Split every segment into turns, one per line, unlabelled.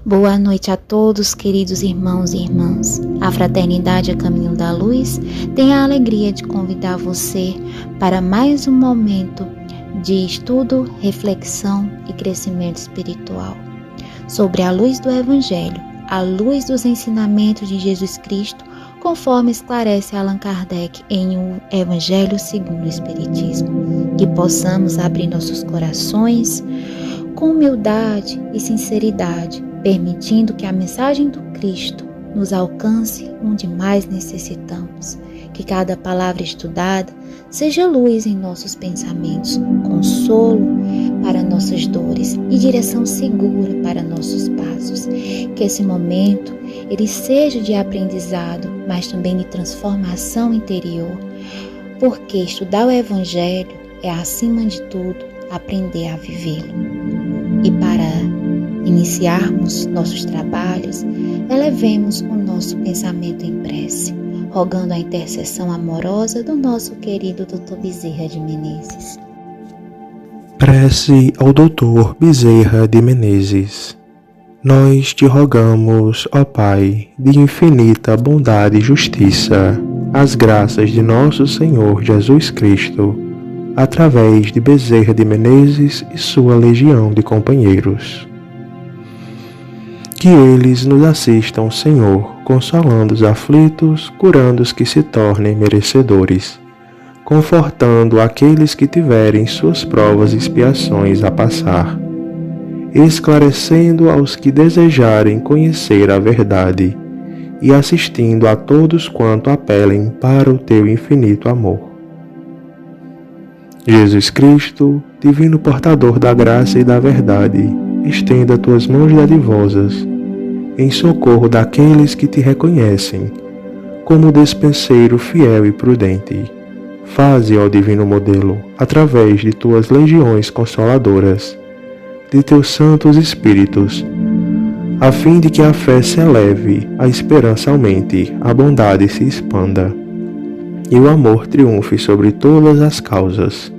Boa noite a todos, queridos irmãos e irmãs. A Fraternidade a Caminho da Luz tem a alegria de convidar você para mais um momento de estudo, reflexão e crescimento espiritual sobre a luz do Evangelho, a luz dos ensinamentos de Jesus Cristo, conforme esclarece Allan Kardec em O Evangelho segundo o Espiritismo. Que possamos abrir nossos corações com humildade e sinceridade, permitindo que a mensagem do Cristo nos alcance onde mais necessitamos. Que cada palavra estudada seja luz em nossos pensamentos, consolo para nossas dores e direção segura para nossos passos. Que esse momento ele seja de aprendizado, mas também de transformação interior, porque estudar o Evangelho é, acima de tudo, aprender a vivê-lo. E para iniciarmos nossos trabalhos, elevemos o nosso pensamento em prece, rogando a intercessão amorosa do nosso querido Dr. Bezerra de Menezes.
Prece ao Dr. Bezerra de Menezes. Nós te rogamos, ó Pai, de infinita bondade e justiça, as graças de nosso Senhor Jesus Cristo, através de Bezerra de Menezes e sua legião de companheiros. Que eles nos assistam, Senhor, consolando os aflitos, curando os que se tornem merecedores, confortando aqueles que tiverem suas provas e expiações a passar, esclarecendo aos que desejarem conhecer a verdade e assistindo a todos quanto apelem para o teu infinito amor. Jesus Cristo, divino portador da graça e da verdade, estenda tuas mãos dadivosas em socorro daqueles que te reconhecem como despenseiro fiel e prudente. Faze, ó divino modelo, através de tuas legiões consoladoras, de teus santos espíritos, a fim de que a fé se eleve, a esperança aumente, a bondade se expanda e o amor triunfe sobre todas as causas.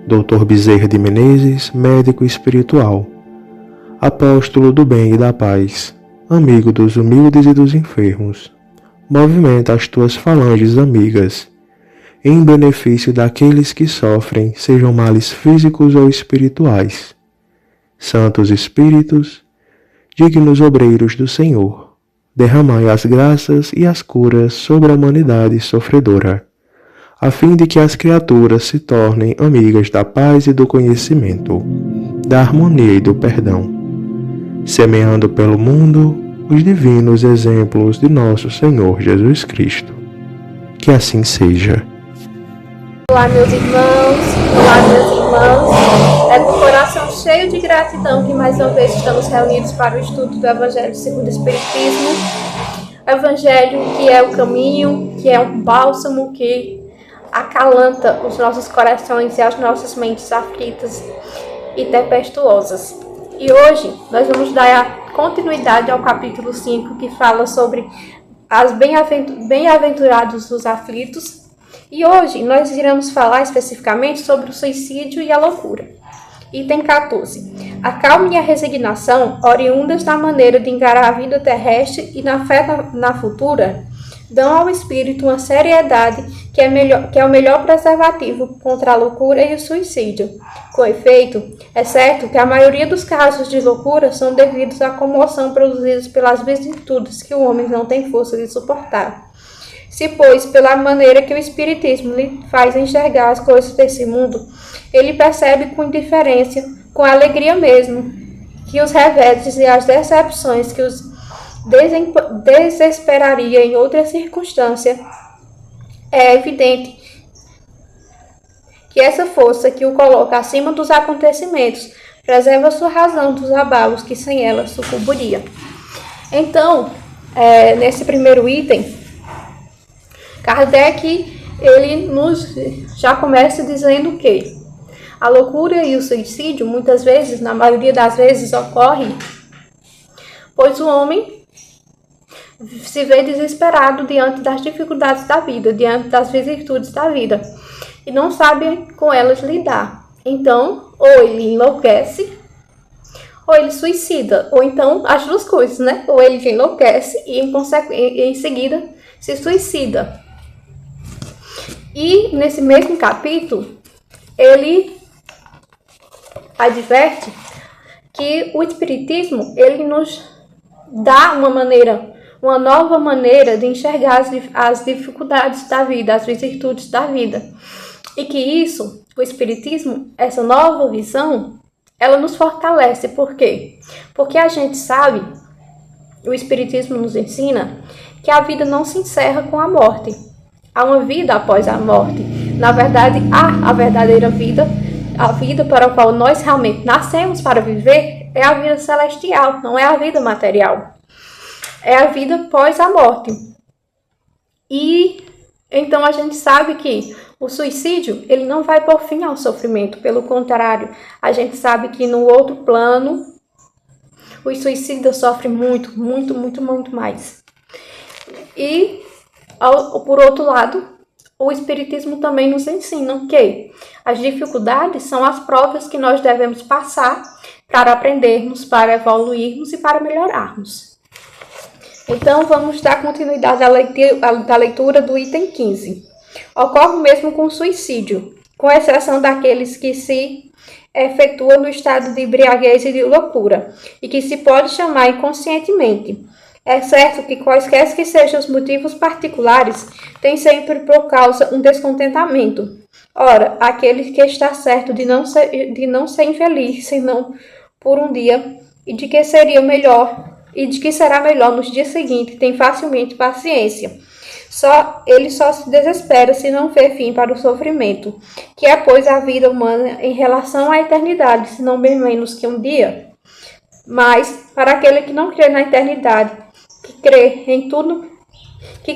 Dr. Bezerra de Menezes, médico espiritual, apóstolo do bem e da paz, amigo dos humildes e dos enfermos, movimenta as tuas falanges amigas, em benefício daqueles que sofrem, sejam males físicos ou espirituais. Santos Espíritos, dignos obreiros do Senhor, derramai as graças e as curas sobre a humanidade sofredora, a fim de que as criaturas se tornem amigas da paz e do conhecimento, da harmonia e do perdão, semeando pelo mundo os divinos exemplos de nosso Senhor Jesus Cristo. Que assim seja.
Olá, meus irmãos, olá, meus irmãos. É com o coração cheio de gratidão que mais uma vez estamos reunidos para o estudo do Evangelho segundo o Espiritismo. O Evangelho que é o caminho, que é um bálsamo que acalanta os nossos corações e as nossas mentes aflitas e tempestuosas. E hoje nós vamos dar continuidade ao capítulo 5, que fala sobre as bem-aventurados os aflitos. E hoje nós iremos falar especificamente sobre o suicídio e a loucura. Item 14. A calma e a resignação, oriundas da maneira de encarar a vida terrestre e na fé na futura, dão ao espírito uma seriedade que é o melhor preservativo contra a loucura e o suicídio. Com efeito, é certo que a maioria dos casos de loucura são devidos à comoção produzida pelas vicissitudes que o homem não tem força de suportar. Se, pois, pela maneira que o Espiritismo lhe faz enxergar as coisas desse mundo, ele percebe com indiferença, com alegria mesmo, que os reveses e as decepções que os desesperaria em outra circunstância, é evidente que essa força que o coloca acima dos acontecimentos preserva sua razão dos abalos que sem ela sucumbiria. Então, nesse primeiro item, Kardec ele já começa dizendo que a loucura e o suicídio muitas vezes, na maioria das vezes, ocorre pois o homem se vê desesperado diante das dificuldades da vida, diante das vicissitudes da vida, e não sabe com elas lidar. Então, ou ele enlouquece, ou ele suicida, ou então as duas coisas, né? Ou ele enlouquece e em seguida se suicida. E nesse mesmo capítulo, ele adverte que o Espiritismo, ele nos dá uma nova maneira de enxergar as dificuldades da vida, as vicissitudes da vida. E que isso, o Espiritismo, essa nova visão, ela nos fortalece. Por quê? Porque a gente sabe, o Espiritismo nos ensina, que a vida não se encerra com a morte. Há uma vida após a morte. Na verdade, há a verdadeira vida. A vida para a qual nós realmente nascemos para viver é a vida celestial, não é a vida material. É a vida pós a morte. E então a gente sabe que o suicídio, ele não vai pôr fim ao sofrimento. Pelo contrário, a gente sabe que no outro plano, os suicidas sofrem muito, muito, muito, muito mais. E, por outro lado, o Espiritismo também nos ensina que as dificuldades são as provas que nós devemos passar para aprendermos, para evoluirmos e para melhorarmos. Então, vamos dar continuidade à leitura do item 15. Ocorre o mesmo com o suicídio, com exceção daqueles que se efetuam no estado de embriaguez e de loucura, e que se pode chamar inconscientemente. É certo que quaisquer que sejam os motivos particulares, tem sempre por causa um descontentamento. Ora, aquele que está certo de não ser infeliz, senão por um dia, e de que será melhor nos dias seguintes, tem facilmente paciência. Ele só se desespera se não vê fim para o sofrimento, que é, pois, a vida humana em relação à eternidade, se não bem menos que um dia. Mas, para aquele que não crê na eternidade, que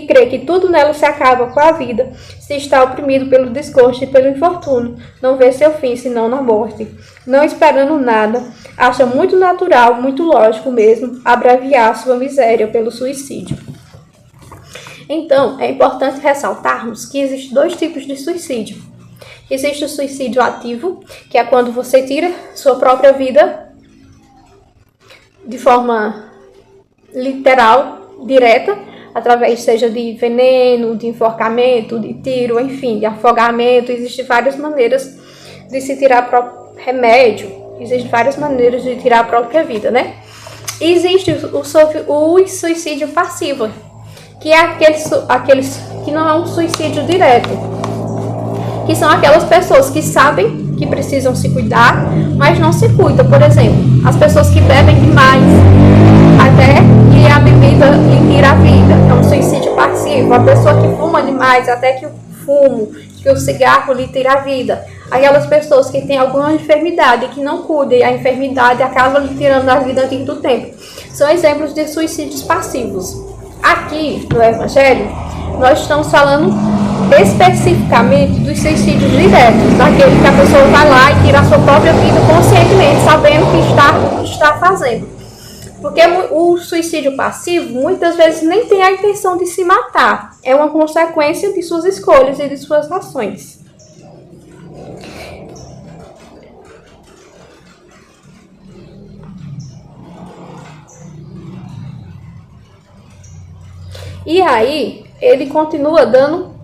crê que tudo nela se acaba com a vida, se está oprimido pelo desgosto e pelo infortúnio, não vê seu fim senão na morte. Não esperando nada, acha muito natural, muito lógico mesmo, abreviar sua miséria pelo suicídio. Então, é importante ressaltarmos que existem dois tipos de suicídio. Existe o suicídio ativo, que é quando você tira sua própria vida de forma literal, direta, através seja de veneno, de enforcamento, de tiro, enfim, de afogamento. Existem várias maneiras de se tirar remédio, existem várias maneiras de tirar a própria vida, né? E existe o suicídio passivo, que é aqueles que não é um suicídio direto, que são aquelas pessoas que sabem que precisam se cuidar, mas não se cuidam. Por exemplo, as pessoas que bebem demais, até que a bebida lhe tira a vida, é um suicídio passivo. A pessoa que fuma demais, até que o fumo, que o cigarro lhe tira a vida. Aquelas pessoas que têm alguma enfermidade, que não cuidam, e a enfermidade acaba lhe tirando a vida antes do tempo. São exemplos de suicídios passivos. Aqui, no Evangelho, nós estamos falando especificamente dos suicídios diretos, daquele que a pessoa vai lá e tira a sua própria vida conscientemente, sabendo o que está fazendo. Porque o suicídio passivo, muitas vezes, nem tem a intenção de se matar. É uma consequência de suas escolhas e de suas ações. E aí, ele continua dando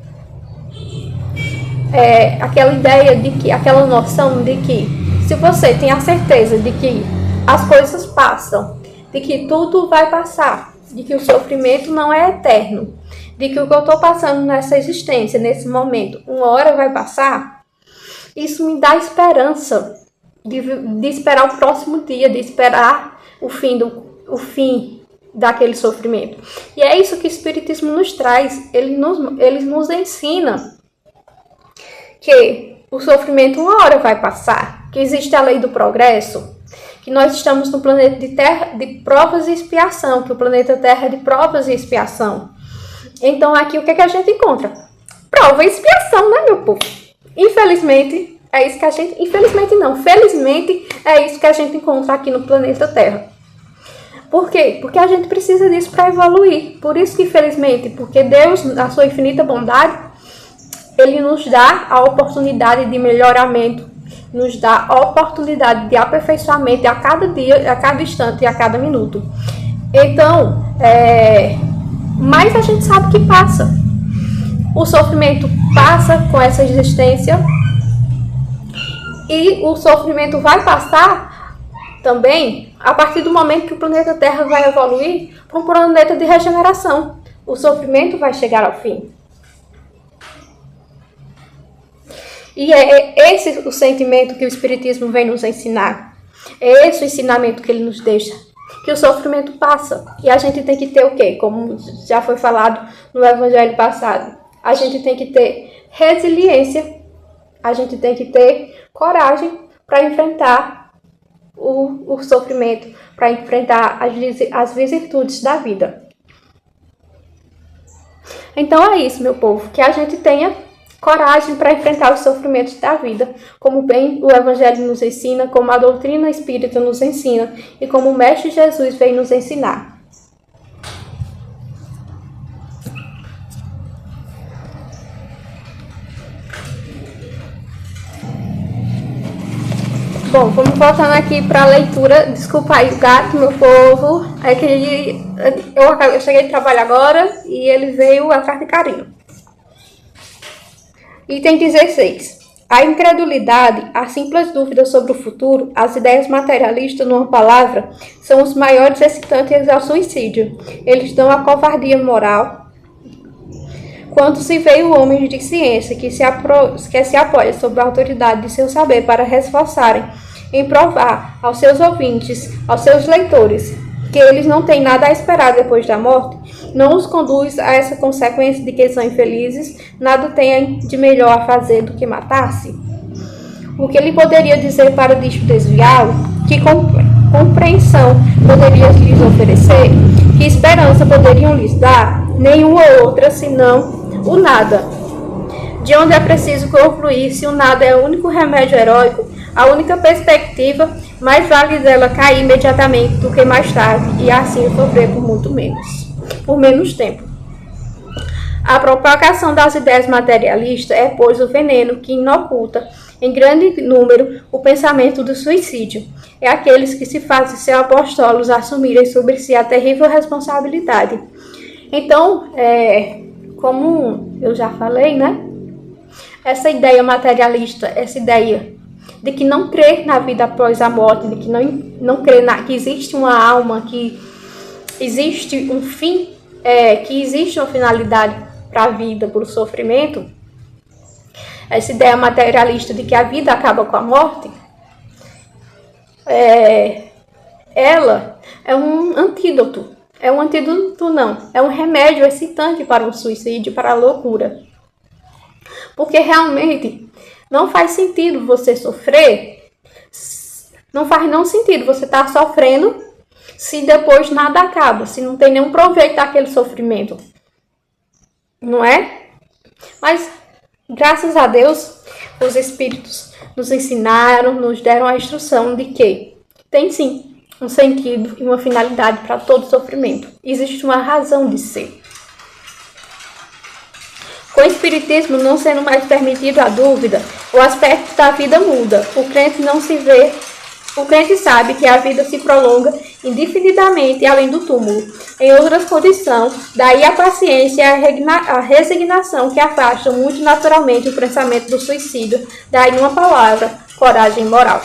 aquela ideia de que, aquela noção de que, se você tem a certeza de que as coisas passam, de que tudo vai passar, de que o sofrimento não é eterno, de que o que eu estou passando nessa existência, nesse momento, uma hora vai passar, isso me dá esperança de esperar o próximo dia, de esperar o fim daquele sofrimento. E é isso que o Espiritismo nos traz. Ele nos ensina que o sofrimento uma hora vai passar, que existe a lei do progresso, que nós estamos no planeta de Terra de provas e expiação, que o planeta Terra é de provas e expiação. Então aqui o que a gente encontra? Prova e expiação, né, meu povo? Infelizmente, é isso que a gente... Infelizmente não, felizmente é isso que a gente encontra aqui no planeta Terra. Por quê? Porque a gente precisa disso para evoluir. Por isso que, infelizmente, porque Deus, na sua infinita bondade, Ele nos dá a oportunidade de melhoramento, nos dá a oportunidade de aperfeiçoamento a cada dia, a cada instante e a cada minuto. Então, mas a gente sabe que passa. O sofrimento passa com essa existência e o sofrimento vai passar também a partir do momento que o planeta Terra vai evoluir para um planeta de regeneração. O sofrimento vai chegar ao fim. E é esse o sentimento que o Espiritismo vem nos ensinar. É esse o ensinamento que ele nos deixa. Que o sofrimento passa. E a gente tem que ter o quê? Como já foi falado no Evangelho passado. A gente tem que ter resiliência. A gente tem que ter coragem para enfrentar o sofrimento. Para enfrentar as vicissitudes da vida. Então é isso, meu povo. Que a gente tenha coragem para enfrentar os sofrimentos da vida, como bem o Evangelho nos ensina, como a doutrina espírita nos ensina e como o Mestre Jesus veio nos ensinar. Bom, vamos voltando aqui para a leitura. Desculpa aí o gato, meu povo. É que eu cheguei de trabalho agora e ele veio atrás de carinho. Item 16. A incredulidade, a simples dúvida sobre o futuro, as ideias materialistas, numa palavra, são os maiores excitantes ao suicídio. Eles dão a covardia moral. Quando se vê o homem de ciência que se apoia sobre a autoridade de seu saber para reforçarem em provar aos seus ouvintes, aos seus leitores, que eles não têm nada a esperar depois da morte, não os conduz a essa consequência de que são infelizes, nada têm de melhor a fazer do que matar-se? O que ele poderia dizer para disto desviá-lo? Que compreensão poderia lhes oferecer? Que esperança poderiam lhes dar? Nenhuma outra, senão o nada. De onde é preciso concluir se o nada é o único remédio heróico, a única perspectiva, mais vale dela cair imediatamente do que mais tarde, e assim sofrer por menos tempo. A propagação das ideias materialistas é, pois, o veneno que inoculta em grande número o pensamento do suicídio. É aqueles que se fazem ser apostolos assumirem sobre si a terrível responsabilidade. Então, como eu já falei, né? Essa ideia materialista, essa ideia de que não crer na vida após a morte, de que não crer que existe uma alma, que existe um fim, que existe uma finalidade para a vida, para o sofrimento, essa ideia materialista de que a vida acaba com a morte, ela é um antídoto. É um antídoto não, é um remédio excitante para o suicídio, para a loucura. Porque realmente não faz sentido você sofrer, não faz não sentido você estar sofrendo se depois nada acaba, se não tem nenhum proveito daquele sofrimento, não é? Mas, graças a Deus, os Espíritos nos ensinaram, nos deram a instrução de que tem sim um sentido e uma finalidade para todo sofrimento. Existe uma razão de ser. Com o Espiritismo não sendo mais permitido a dúvida, o aspecto da vida muda. O crente sabe que a vida se prolonga indefinidamente além do túmulo. Em outras condições, daí a paciência e a resignação que afastam muito naturalmente o pensamento do suicídio, daí uma palavra, coragem moral.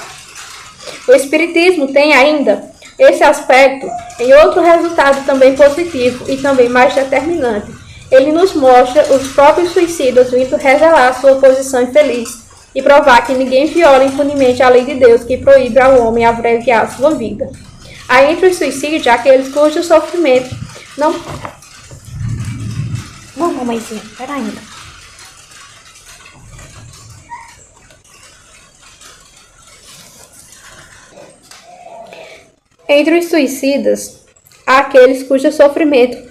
O Espiritismo tem ainda esse aspecto em outro resultado também positivo e também mais determinante. Ele nos mostra os próprios suicidas vindo revelar sua posição infeliz e provar que ninguém viola impunemente a lei de Deus que proíbe ao homem abreviar sua vida. Há entre os suicídios aqueles cujo sofrimento não... Não, mamãezinha, espera ainda. Entre os suicidas, há aqueles cujo sofrimento,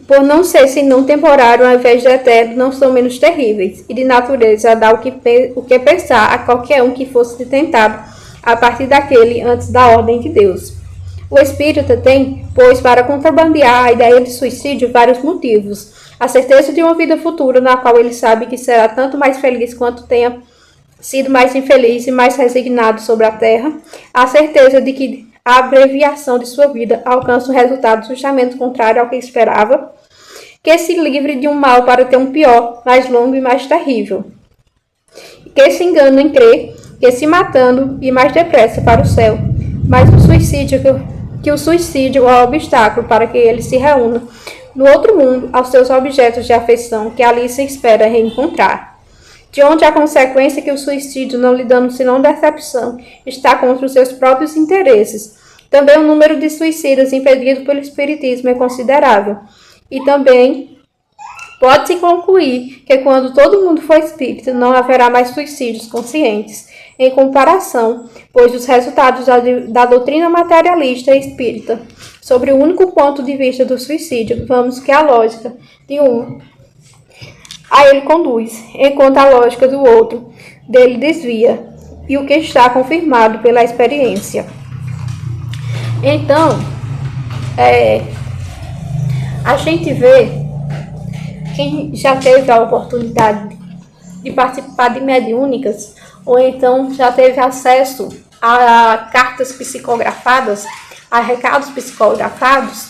por não ser senão temporário ao invés de eterno, não são menos terríveis, e de natureza dá o que pensar a qualquer um que fosse tentado a partir daquele antes da ordem de Deus. O espírita tem, pois, para contrabandear a ideia de suicídio vários motivos. A certeza de uma vida futura na qual ele sabe que será tanto mais feliz quanto tenha sido mais infeliz e mais resignado sobre a terra, a certeza de que a abreviação de sua vida alcança um resultado justamente contrário ao que esperava, que se livre de um mal para ter um pior, mais longo e mais terrível, que se engana em crer que se matando e mais depressa para o céu, mas o suicídio é o obstáculo para que ele se reúna no outro mundo aos seus objetos de afeição que ali se espera reencontrar. De onde a consequência que o suicídio, não lhe dando senão decepção, está contra os seus próprios interesses. Também o número de suicidas impedido pelo Espiritismo é considerável. E também pode-se concluir que quando todo mundo for espírita, não haverá mais suicídios conscientes, em comparação, pois os resultados da doutrina materialista espírita sobre o único ponto de vista do suicídio, vamos que a lógica de um a ele conduz, enquanto a lógica do outro dele desvia, e o que está confirmado pela experiência. Então, a gente vê, quem já teve a oportunidade de participar de mediúnicas, ou então já teve acesso a cartas psicografadas, a recados psicografados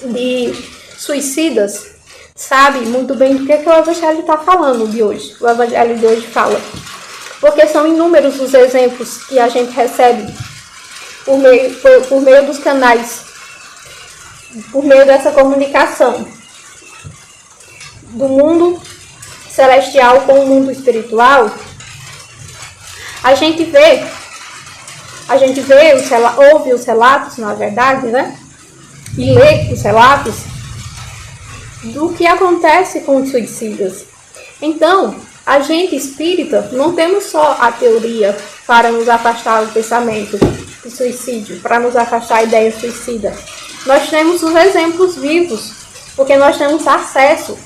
de suicidas, sabe muito bem do que o Evangelho está falando de hoje. O Evangelho de hoje fala. Porque são inúmeros os exemplos que a gente recebe por meio dos canais, por meio dessa comunicação do mundo celestial com o mundo espiritual. A gente ouve os relatos, na verdade, né? E lê os relatos do que acontece com os suicidas. Então, a gente espírita não temos só a teoria para nos afastar do pensamento de suicídio, para nos afastar da ideia suicida. Nós temos os exemplos vivos, porque nós temos acesso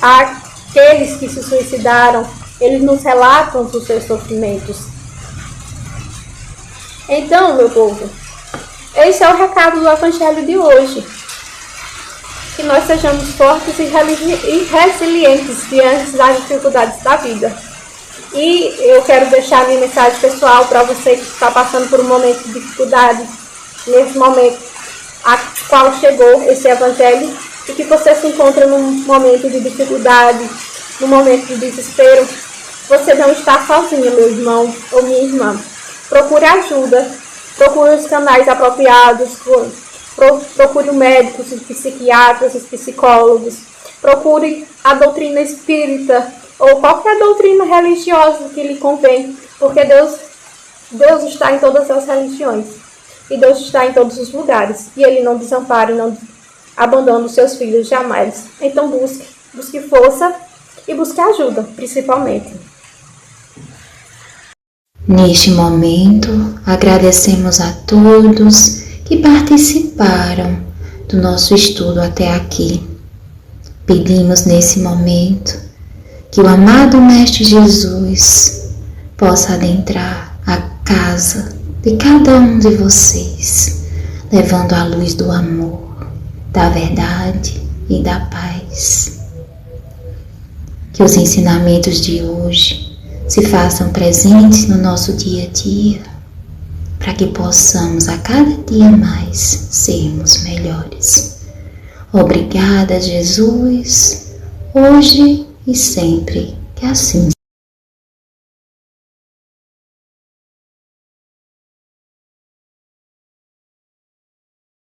àqueles que se suicidaram, eles nos relatam os seus sofrimentos. Então, meu povo, esse é o recado do Evangelho de hoje. Que nós sejamos fortes e resilientes diante das dificuldades da vida. E eu quero deixar minha mensagem pessoal para você que está passando por um momento de dificuldade, nesse momento a qual chegou esse Evangelho, e que você se encontra num momento de dificuldade, num momento de desespero. Você não está sozinho, meu irmão ou minha irmã. Procure ajuda, procure os canais apropriados, procure médicos, os psiquiatras, os psicólogos, procure a doutrina espírita ou qualquer doutrina religiosa que lhe convém, porque Deus está em todas as religiões e Deus está em todos os lugares e Ele não desampara e não abandona os seus filhos jamais. Então busque força e busque ajuda, principalmente.
Neste momento, agradecemos a todos que participaram do nosso estudo até aqui. Pedimos nesse momento que o amado Mestre Jesus possa adentrar a casa de cada um de vocês, levando a luz do amor, da verdade e da paz. Que os ensinamentos de hoje se façam presentes no nosso dia a dia, para que possamos a cada dia mais sermos melhores. Obrigada, Jesus, hoje e sempre, que assim